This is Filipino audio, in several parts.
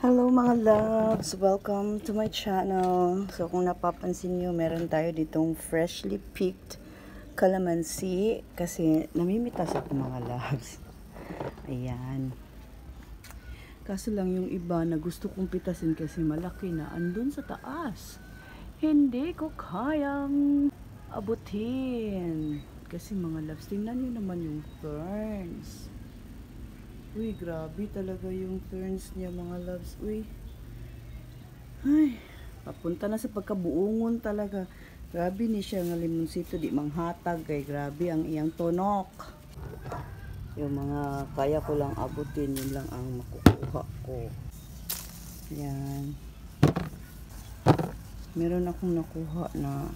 Hello mga loves! Welcome to my channel. So kung napapansin nyo, meron tayo ditong freshly picked calamansi kasi namimitas ako mga loves. Ayan. Kaso lang yung iba na gusto kong pitasin kasi malaki na andun sa taas. Hindi ko kayang abutin. Kasi mga loves, tingnan nyo naman yung thorns. Uy, grabe talaga yung turns niya mga loves. Uy. Ay, papunta na sa pagkabuungon talaga. Grabe ni siya nga limonsito di manghatag kay grabe ang iyang tonok. Yung mga kaya ko lang abutin, yun lang ang makukuha ko. Yan. Meron akong nakuha na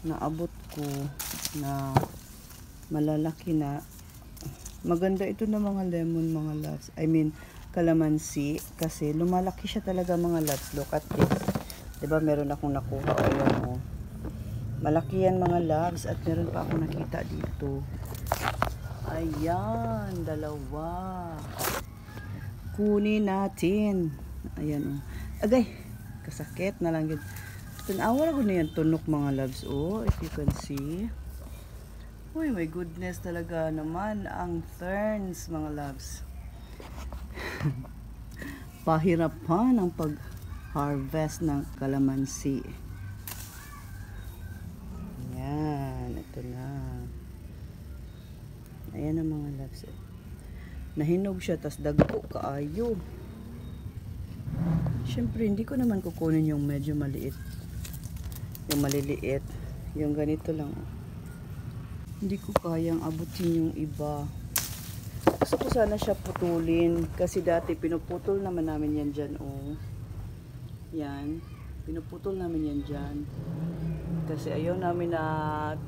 naabot ko na malalaki na. Maganda ito na mga lemon mga loves. I mean, calamansi. Kasi lumalaki siya talaga mga loves. Look at this. Diba meron akong nakuha. O yan o. Malaki yan mga loves. At meron pa akong nakita dito. Ayan. Dalawa. Kunin natin. Ayan o. Agay. Kasakit na lang yun. Tanawa ko na yan tunok mga loves o. If you can see. Uy, my goodness talaga naman ang thorns mga loves. Pahirapan ang pag-harvest ng calamansi. Ayan, ito na. Ayan ang mga loves. Nahinog siya, tas dagko kaayo. Siyempre, hindi ko naman kukunin yung medyo maliit. Yung maliliit. Yung ganito lang. Hindi ko kayang abutin yung iba. Gusto ko sana siya putulin. Kasi dati pinuputol naman namin yan dyan. Oh. Yan. Pinuputol namin yan dyan. Kasi ayaw namin na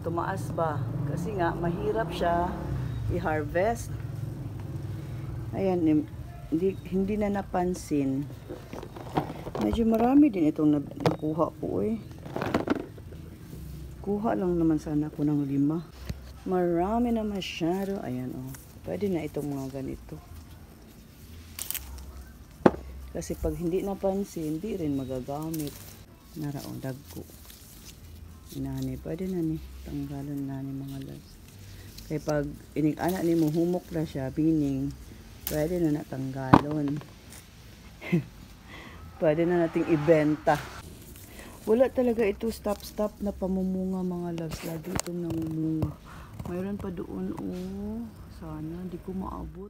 tumaas ba. Kasi nga mahirap siya i-harvest. Ayan. Hindi na napansin. Medyo marami din itong nakuha ko eh. Kuha lang naman sana ako ng 5. Marami na masyado. Ayan o. Pwede na itong mga ganito. Kasi pag hindi napansin, hindi rin magagamit. Naraon, dagko. Inani, pwede na ni. Tanggalan na ni mga loves. Kaya pag inig-anak ni mo, humok na siya, bining, pwede na natanggalon. Pwede na nating ibenta. Wala talaga ito stop na pamumunga mga loves. Lagi itong namumunga. Mayroon pa doon, oh. Sana, hindi ko maabot.